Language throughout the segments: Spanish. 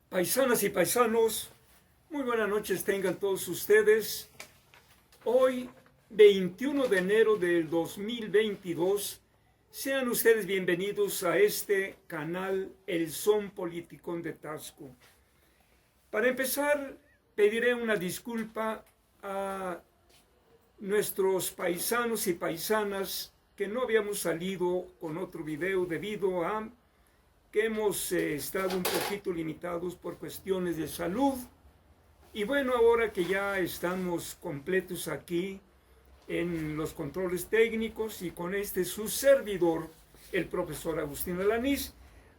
Paisanas y paisanos, muy buenas noches tengan todos ustedes. Hoy, 21 de enero del 2022, sean ustedes bienvenidos a este canal El Son Politicón de Taxco. Para empezar, pediré una disculpa a nuestros paisanos y paisanas que no habíamos salido con otro video debido a que hemos estado un poquito limitados por cuestiones de salud. Y bueno, ahora que ya estamos completos aquí en los controles técnicos y con su servidor, el profesor Agustín Alanís,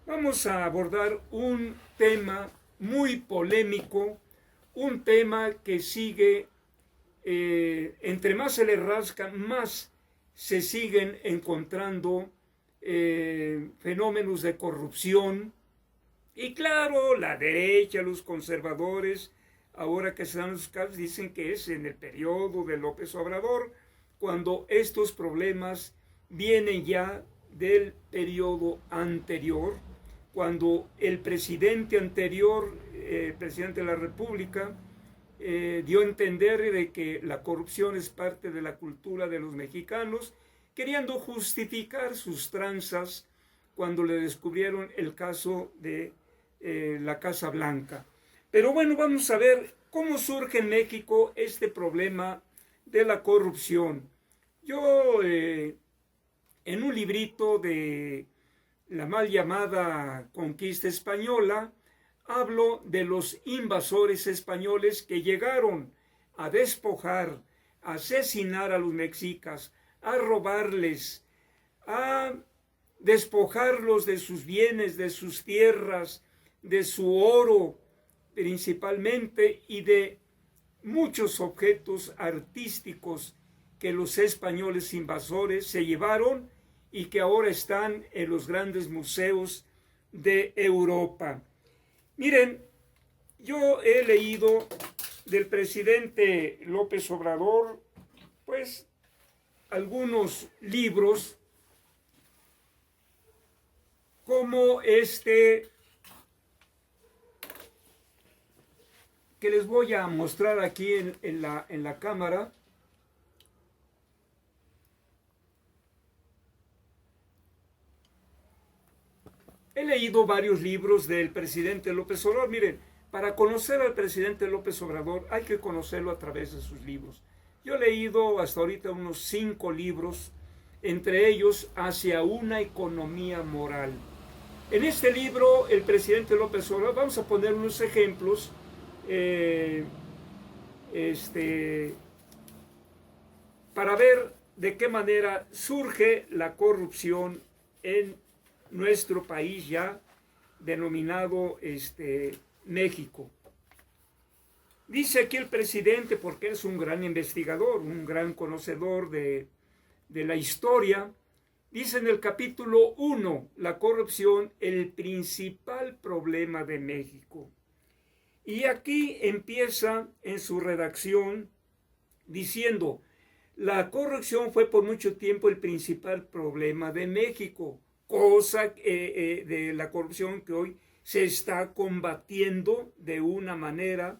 vamos a abordar un tema muy polémico, un tema que sigue, entre más se le rasca, más se siguen encontrando fenómenos de corrupción. Y claro, la derecha, los conservadores, ahora que se dan los casos, dicen que es en el periodo de López Obrador, cuando estos problemas vienen ya del periodo anterior, cuando el presidente anterior, presidente de la República, dio a entender de que la corrupción es parte de la cultura de los mexicanos, queriendo justificar sus tranzas cuando le descubrieron el caso de la Casa Blanca. Pero bueno, vamos a ver cómo surge en México este problema de la corrupción. Yo, en un librito de la mal llamada conquista española, hablo de los invasores españoles que llegaron a despojar, a asesinar a los mexicas, a robarles, a despojarlos de sus bienes, de sus tierras, de su oro principalmente, y de muchos objetos artísticos que los españoles invasores se llevaron y que ahora están en los grandes museos de Europa. Miren, yo he leído del presidente López Obrador, pues, algunos libros como este que les voy a mostrar aquí en la cámara. He leído varios libros del presidente López Obrador. Miren, para conocer al presidente López Obrador hay que conocerlo a través de sus libros. Yo he leído hasta ahorita unos 5 libros, entre ellos Hacia una economía moral. En este libro, el presidente López Obrador, vamos a poner unos ejemplos, para ver de qué manera surge la corrupción en nuestro país ya denominado México. Dice aquí el presidente, porque es un gran investigador, un gran conocedor de la historia, dice en el capítulo 1, la corrupción, el principal problema de México. Y aquí empieza en su redacción diciendo, la corrupción fue por mucho tiempo el principal problema de México, cosa de la corrupción que hoy se está combatiendo de una manera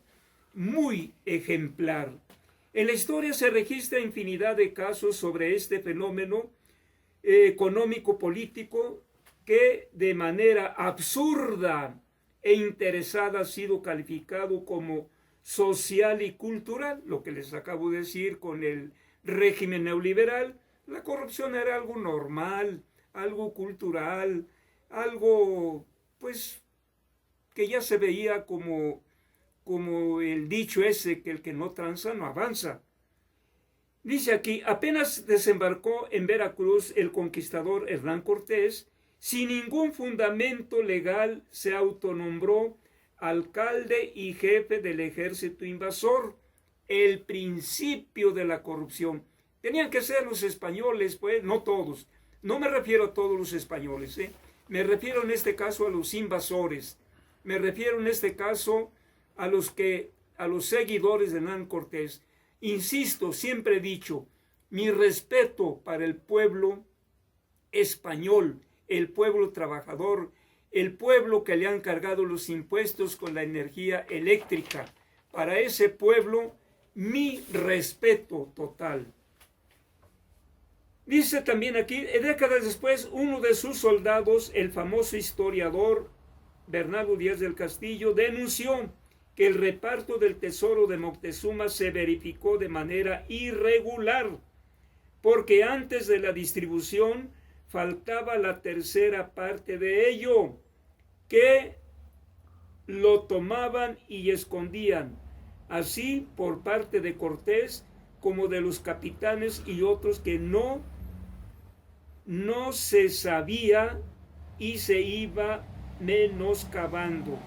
muy ejemplar. En la historia se registra infinidad de casos sobre este fenómeno económico-político que de manera absurda e interesada ha sido calificado como social y cultural, lo que les acabo de decir con el régimen neoliberal. La corrupción era algo normal, algo cultural, algo pues que ya se veía como el dicho ese, que el que no tranza no avanza. Dice aquí, apenas desembarcó en Veracruz el conquistador Hernán Cortés, sin ningún fundamento legal se autonombró alcalde y jefe del ejército invasor. El principio de la corrupción. Tenían que ser los españoles, pues, no todos. No me refiero a todos los españoles, me refiero en este caso a los invasores. Me refiero en este caso a los seguidores de Hernán Cortés. Insisto, siempre he dicho, mi respeto para el pueblo español, el pueblo trabajador, el pueblo que le han cargado los impuestos con la energía eléctrica. Para ese pueblo, mi respeto total. Dice también aquí, décadas después, uno de sus soldados, el famoso historiador Bernardo Díaz del Castillo, denunció que el reparto del tesoro de Moctezuma se verificó de manera irregular, porque antes de la distribución faltaba la tercera parte de ello, que lo tomaban y escondían, así por parte de Cortés como de los capitanes y otros que no se sabía y se iba menoscabando.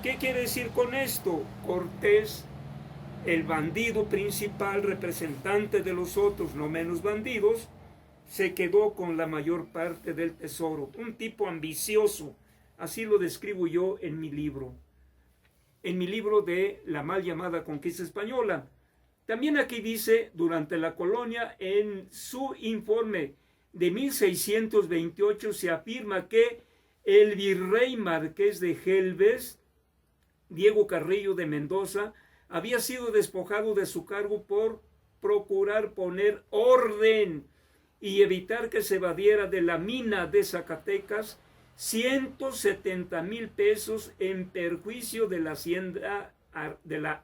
¿Qué quiere decir con esto? Cortés, el bandido principal, representante de los otros no menos bandidos, se quedó con la mayor parte del tesoro. Un tipo ambicioso, así lo describo yo en mi libro de la mal llamada conquista española. También aquí dice, durante la colonia, en su informe de 1628 se afirma que el virrey marqués de Gelbes, Diego Carrillo de Mendoza, había sido despojado de su cargo por procurar poner orden y evitar que se evadiera de la mina de Zacatecas 170,000 pesos en perjuicio de la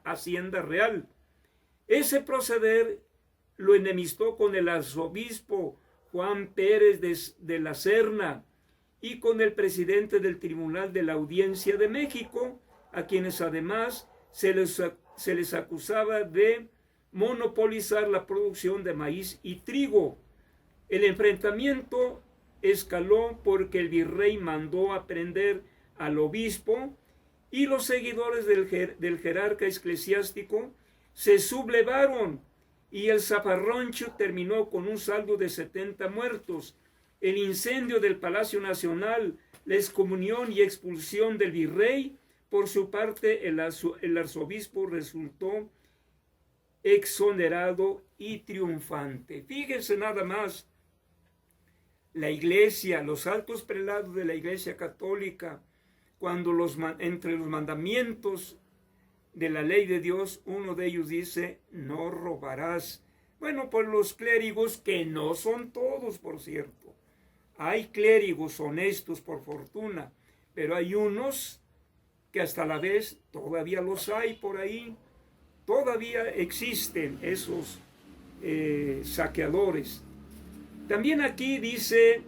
Hacienda Real. Ese proceder lo enemistó con el arzobispo Juan Pérez de la Serna y con el presidente del Tribunal de la Audiencia de México, a quienes además se les acusaba de monopolizar la producción de maíz y trigo. El enfrentamiento escaló porque el virrey mandó aprender al obispo y los seguidores del jerarca eclesiástico se sublevaron y el zafarrancho terminó con un saldo de 70 muertos. El incendio del Palacio Nacional, la excomunión y expulsión del virrey. Por su parte, el arzobispo resultó exonerado y triunfante. Fíjense nada más, la iglesia, los altos prelados de la iglesia católica, cuando entre los mandamientos de la ley de Dios, uno de ellos dice, no robarás. Bueno, pues los clérigos, que no son todos, por cierto, hay clérigos honestos por fortuna, pero hay unos que hasta la vez todavía los hay por ahí, todavía existen esos saqueadores. También aquí dice,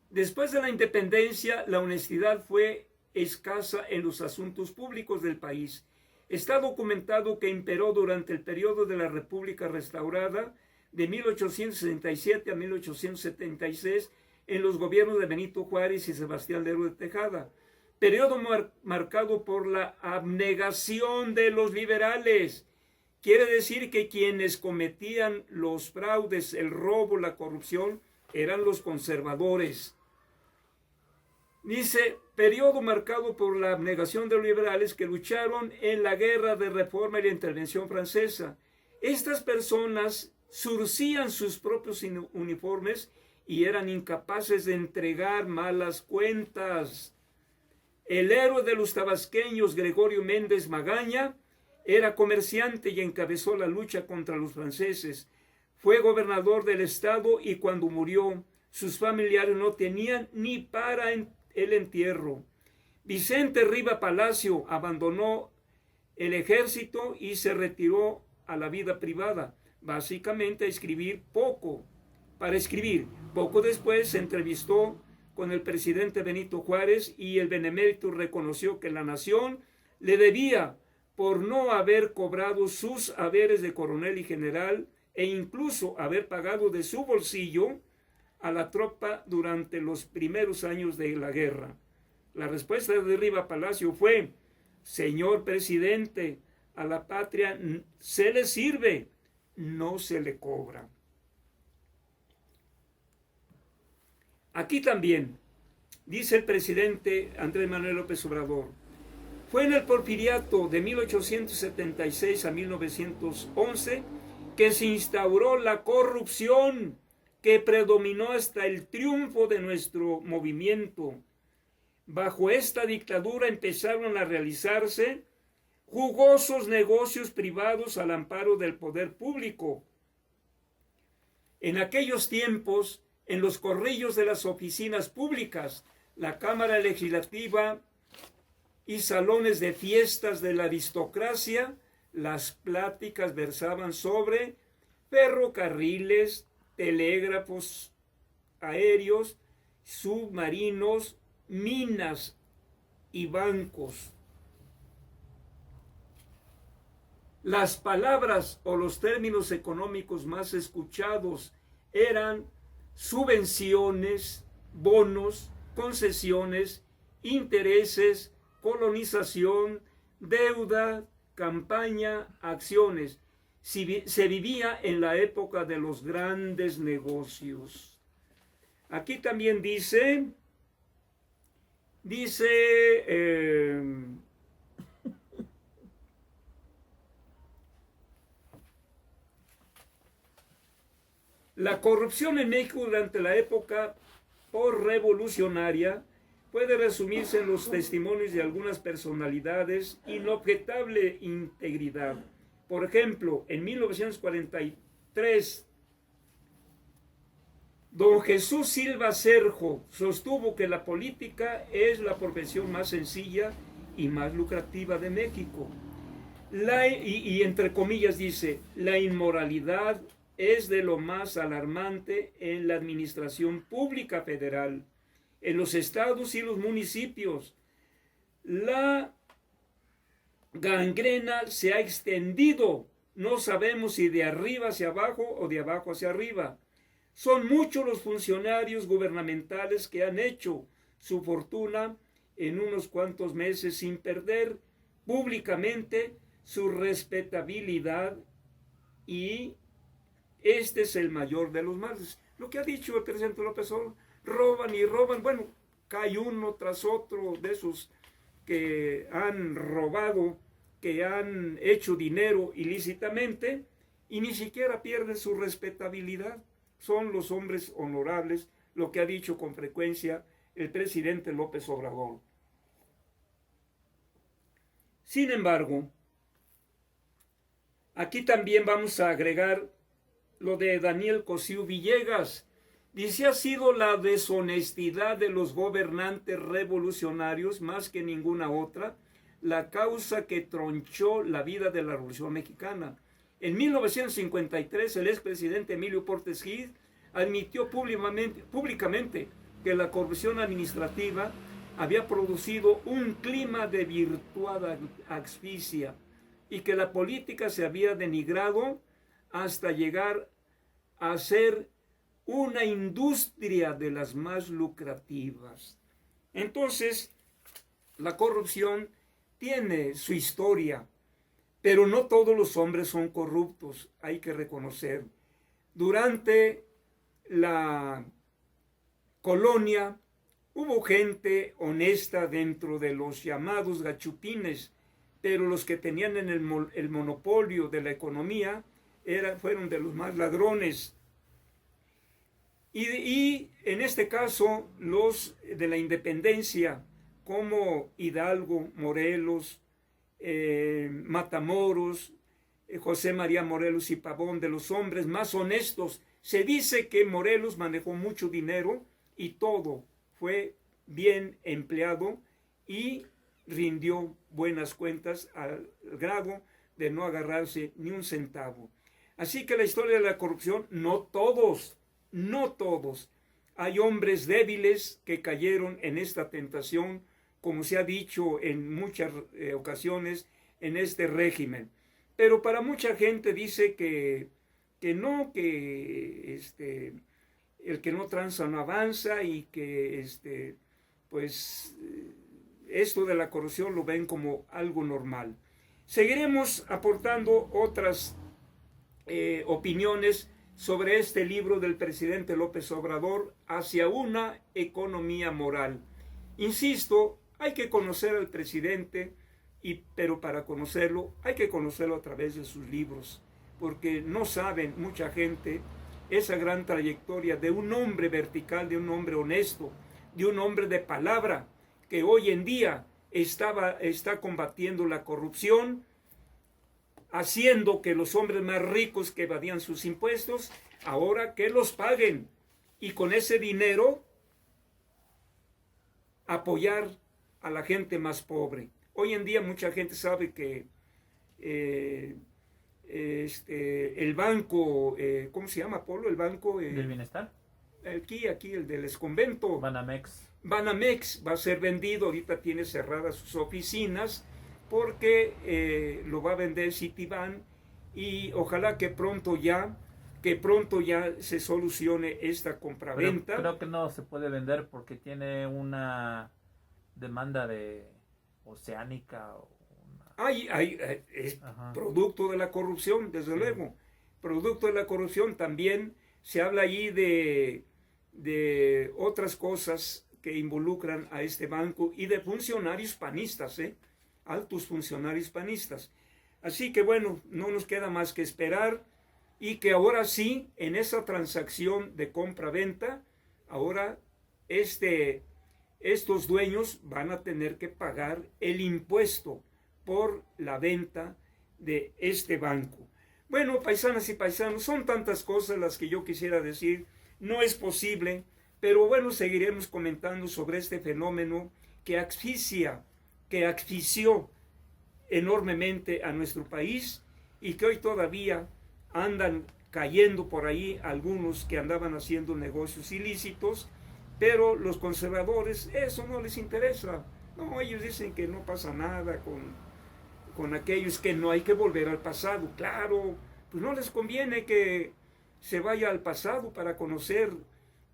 después de la independencia, la honestidad fue escasa en los asuntos públicos del país. Está documentado que imperó durante el periodo de la República Restaurada, de 1867 a 1876, en los gobiernos de Benito Juárez y Sebastián Lerdo de Tejada. Periodo marcado por la abnegación de los liberales. Quiere decir que quienes cometían los fraudes, el robo, la corrupción, eran los conservadores. Dice, periodo marcado por la abnegación de los liberales que lucharon en la guerra de reforma y la intervención francesa. Estas personas surcían sus propios uniformes y eran incapaces de entregar malas cuentas. El héroe de los tabasqueños, Gregorio Méndez Magaña, era comerciante y encabezó la lucha contra los franceses. Fue gobernador del estado y cuando murió, sus familiares no tenían ni para el entierro. Vicente Riva Palacio abandonó el ejército y se retiró a la vida privada, básicamente a escribir para escribir. Poco después se entrevistó con el presidente Benito Juárez y el benemérito reconoció que la nación le debía por no haber cobrado sus haberes de coronel y general e incluso haber pagado de su bolsillo a la tropa durante los primeros años de la guerra. La respuesta de Riva Palacio fue: señor presidente, a la patria se le sirve, no se le cobra. Aquí también dice el presidente Andrés Manuel López Obrador: fue en el Porfiriato de 1876 a 1911 que se instauró la corrupción que predominó hasta el triunfo de nuestro movimiento. Bajo esta dictadura empezaron a realizarse jugosos negocios privados al amparo del poder público. En aquellos tiempos, en los corrillos de las oficinas públicas, la Cámara Legislativa y salones de fiestas de la aristocracia, las pláticas versaban sobre ferrocarriles, telégrafos aéreos, submarinos, minas y bancos. Las palabras o los términos económicos más escuchados eran subvenciones, bonos, concesiones, intereses, colonización, deuda, campaña, acciones. Se vivía en la época de los grandes negocios. Aquí también dice la corrupción en México durante la época postrevolucionaria puede resumirse en los testimonios de algunas personalidades inobjetable integridad. Por ejemplo, en 1943, don Jesús Silva Serjo sostuvo que la política es la profesión más sencilla y más lucrativa de México. Y entre comillas dice, la inmoralidad es de lo más alarmante en la administración pública federal, en los estados y los municipios. La gangrena se ha extendido, no sabemos si de arriba hacia abajo o de abajo hacia arriba. Son muchos los funcionarios gubernamentales que han hecho su fortuna en unos cuantos meses sin perder públicamente su respetabilidad, y este es el mayor de los males. Lo que ha dicho el presidente López Obrador, roban y roban. Bueno, cae uno tras otro de esos que han robado, que han hecho dinero ilícitamente y ni siquiera pierden su respetabilidad. Son los hombres honorables, lo que ha dicho con frecuencia el presidente López Obrador. Sin embargo, aquí también vamos a agregar lo de Daniel Cosío Villegas. Dice, ha sido la deshonestidad de los gobernantes revolucionarios más que ninguna otra la causa que tronchó la vida de la Revolución Mexicana. En 1953, el expresidente Emilio Portes Gil admitió públicamente que la corrupción administrativa había producido un clima de virtual asfixia y que la política se había denigrado hasta llegar a ser una industria de las más lucrativas. Entonces, la corrupción tiene su historia, pero no todos los hombres son corruptos, hay que reconocer. Durante la colonia hubo gente honesta dentro de los llamados gachupines, pero los que tenían el monopolio de la economía fueron de los más ladrones. Y en este caso, los de la independencia, como Hidalgo, Morelos, Matamoros, José María Morelos y Pavón, de los hombres más honestos. Se dice que Morelos manejó mucho dinero y todo fue bien empleado y rindió buenas cuentas al grado de no agarrarse ni un centavo. Así que la historia de la corrupción, no todos. Hay hombres débiles que cayeron en esta tentación, como se ha dicho en muchas ocasiones en este régimen. Pero para mucha gente dice que el que no tranza no avanza y que esto de la corrupción lo ven como algo normal. Seguiremos aportando otras opiniones sobre este libro del presidente López Obrador, Hacia una economía moral. Insisto, hay que conocer al presidente, pero para conocerlo hay que conocerlo a través de sus libros, porque no saben mucha gente esa gran trayectoria de un hombre vertical, de un hombre honesto, de un hombre de palabra, que hoy en día está combatiendo la corrupción, haciendo que los hombres más ricos que evadían sus impuestos, ahora que los paguen, y con ese dinero apoyar a la gente más pobre. Hoy en día mucha gente sabe que el banco, ¿cómo se llama, Polo? El banco ¿Del bienestar? Aquí, el del exconvento. Banamex. Banamex va a ser vendido, ahorita tiene cerradas sus oficinas porque lo va a vender Citibank, y ojalá que pronto ya se solucione esta compraventa. Creo que no se puede vender porque tiene una demanda de oceánica. Es producto de la corrupción, desde Sí. luego. Producto de la corrupción. También se habla allí de otras cosas que involucran a este banco y de funcionarios panistas, altos funcionarios panistas. Así que bueno, no nos queda más que esperar, y que ahora sí, en esa transacción de compra-venta, ahora estos dueños van a tener que pagar el impuesto por la venta de este banco. Bueno, paisanas y paisanos, son tantas cosas las que yo quisiera decir, no es posible, pero bueno, seguiremos comentando sobre este fenómeno que asfixió enormemente a nuestro país, y que hoy todavía andan cayendo por ahí algunos que andaban haciendo negocios ilícitos, pero los conservadores eso no les interesa. No, ellos dicen que no pasa nada con aquellos, que no hay que volver al pasado. Claro, pues no les conviene que se vaya al pasado para conocer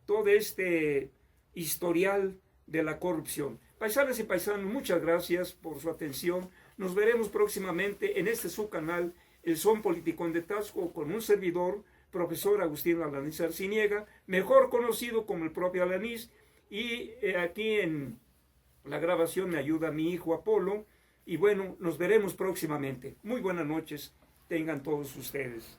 todo este historial de la corrupción. Paisanas y paisanos, muchas gracias por su atención. Nos veremos próximamente en este su canal, El Son Politicón de Taxco, con un servidor, profesor Agustín Alanís Arciniega, mejor conocido como el propio Alanís, y aquí en la grabación me ayuda mi hijo Apolo, y bueno, nos veremos próximamente. Muy buenas noches tengan todos ustedes.